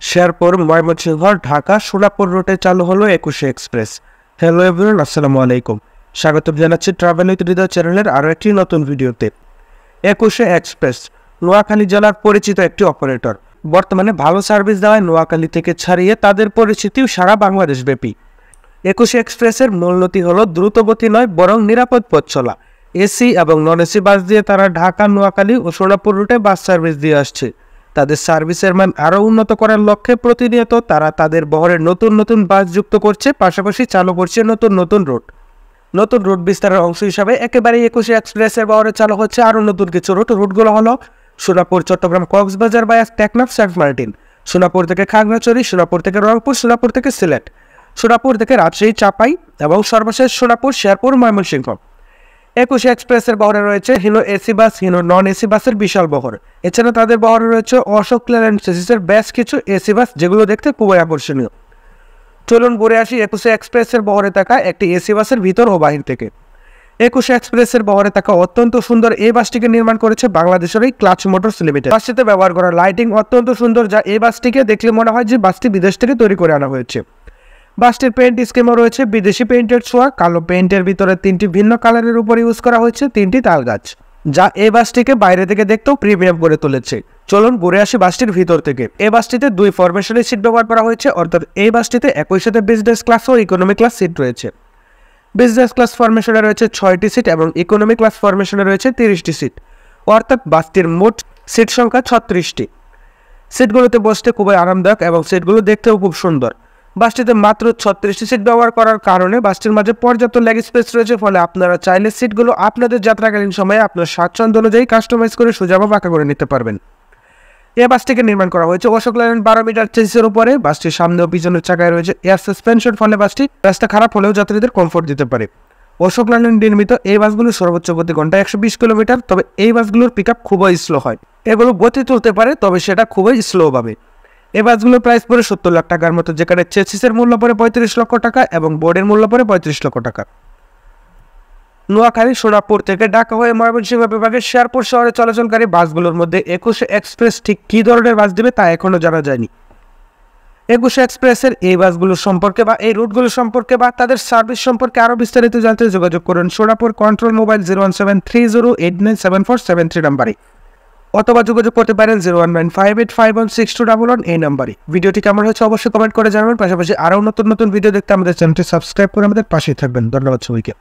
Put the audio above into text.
শেরপুর, ময়মনসিংহ, ঢাকা, সোনাপুর রুটে চালু হলো 21 এক্সপ্রেস। হ্যালো এভরিওয়ান, আসসালামু আলাইকুম। স্বাগত জানাচ্ছি ট্রাভেল উইথ হৃদয় চ্যানেলের আরও একটি নতুন ভিডিওতে। 21 এক্সপ্রেস নোয়াখালী জেলার পরিচিত একটি অপারেটর। বর্তমানে ভালো সার্ভিস দেওয়ায় নোয়াখালী থেকে ছাড়িয়ে তাদের পরিচিতিও সারা বাংলাদেশ ব্যাপী। 21 এক্সপ্রেসের মূলনীতি হলো দ্রুতগতি নয় বরং নিরাপদ পথ চলা। এসি এবং নন এসি বাস দিয়ে তারা ঢাকা, নোয়াখালী ও সোনাপুর রুটে বাস সার্ভিস দিয়ে আসছে। তাদের সার্ভিসের মান আরও উন্নত করার লক্ষ্যে প্রতিনিয়ত তারা তাদের বহরে নতুন নতুন বাস যুক্ত করছে, পাশাপাশি চালু করছে নতুন নতুন রুট বিস্তারের অংশ হিসাবে একেবারেই 21 এক্সপ্রেসের বহরে চালু হচ্ছে আরও নতুন কিছু রুটগুলো হলো Sonapur, Chittagong, Cox's Bazar by Teknaf, saint martin, Sonapur থেকে খাগড়াছড়ি, সোনাপুর থেকে রংপুর, সোনাপুর থেকে সিলেট, সোনাপুর থেকে রাজশাহী, চাপাই এবং সর্বশেষ সোনাপুর, শেরপুর, ময়মনসিংহ। 21 এক্সপ্রেসের বহরে রয়েছে Hino AC bus, Hino non AC বাসের বিশাল বহর। এছাড়া তাদের বহরে রয়েছে অশোক লেল্যান্ড চেসিসের বেশ কিছু এসি বাস, যেগুলো দেখতে খুবই আকর্ষণীয়। চলুন ঘুরে আসি 21 এক্সপ্রেসের বহরে থাকা একটি এসি বাসের ভিতর ও বাহির থেকে। 21 এক্সপ্রেসের বহরে থাকা অত্যন্ত সুন্দর এই বাসটিকে নির্মাণ করেছে বাংলাদেশের এই ক্লাচ মোটরস লিমিটেড। বাসটিতে ব্যবহার করা লাইটিং অত্যন্ত সুন্দর, যা এই বাসটিকে দেখলে মনে হয় যে বাসটি বিদেশ থেকে তৈরি করে আনা হয়েছে। বাসটির পেইন্ট স্কিমও রয়েছে বিদেশি পেইন্টের ছোঁয়া। কালো পেইন্টের ভিতরে 3টি ভিন্ন কালারের উপর ইউজ করা হয়েছে 3টি তাল গাছ, যা এই বাসটিকে বাইরে থেকে দেখতেও প্রিমিয়াম করে তুলেছে। চলুন ঘুরে আসি বাসটির ভিতর থেকে। এই বাসটিতে 2 ফরমেশনের সিট ব্যবহার করা হয়েছে, অর্থাৎ এই বাসটিতে একই সাথে বিজনেস ক্লাস ও ইকোনমি ক্লাস সিট রয়েছে। বিজনেস ক্লাস ফরমেশনে রয়েছে 6টি সিট এবং ইকোনমি ক্লাস ফরমেশনে রয়েছে 30টি সিট, অর্থাৎ বাসটির মোট সিট সংখ্যা 36টি। সিটগুলোতে বসতে খুবই আরামদায়ক এবং সিটগুলো দেখতেও খুব সুন্দর। বাসটিতে মাত্র 36টি সিট ব্যবহার করার কারণে বাসটির মাঝে পর্যাপ্ত লেগ স্পেস রয়েছে, ফলে আপনারা চাইলে সিটগুলো আপনাদের যাত্রাকালীন সময়ে আপনার স্বাচ্ছন্দ্য অনুযায়ী কাস্টমাইজ করে সোজা বা বাঁকা করে নিতে পারবেন। এই বাসটিকে নির্মাণ করা হয়েছে অশোক লেল্যান্ড 12 মিটার চেসিসের উপরে। বাসটির সামনে ও পিছনের চাকায় রয়েছে এয়ার সাসপেনশন, ফলে বাসটি রাস্তা খারাপ হলেও যাত্রীদের কমফোর্ট দিতে পারে। অশোক লেল্যান্ড নির্মিত এই বাসগুলোর সর্বোচ্চ গতি ঘন্টায় 120 কিলোমিটার, তবে এই বাসগুলোর পিক আপ খুবই স্লো হয়। এগুলো গতি তুলতে পারে, তবে সেটা খুবই স্লোভাবে। এই বাসগুলোর প্রাইস পড়ে 70 লাখ টাকার মতো, যেখানে চেসিসের মূল্য পড়ে 35 লক্ষ টাকা এবং বোর্ডের মূল্য পড়ে 35 লক্ষ টাকা। নোয়াখালী, সোনাপুর থেকে ঢাকা হয়ে ময়মনসিংহ বিভাগের শেরপুর শহরে চলাচলকারী বাসগুলোর মধ্যে 21 এক্সপ্রেস ঠিক কী ধরনের বাস দেবে তা এখনও জানা যায়নি। 21 এক্সপ্রেসের এই বাসগুলোর সম্পর্কে বা এই রুটগুলো সম্পর্কে বা তাদের সার্ভিস সম্পর্কে আরও বিস্তারিত জানতে যোগাযোগ করুন সোনাপুর কন্ট্রোল মোবাইল 01730897473 নাম্বারে, অথবা যোগাযোগ করতে পারেন 01958516211 এই নাম্বারে। ভিডিওটি কেমন হয়েছে অবশ্যই কমেন্ট করে জানাবেন। পাশাপাশি আরও নতুন নতুন ভিডিও দেখতে আমাদের চ্যানেলটি সাবস্ক্রাইব করে আমাদের পাশেই থাকবেন। ধন্যবাদ সবাইকে।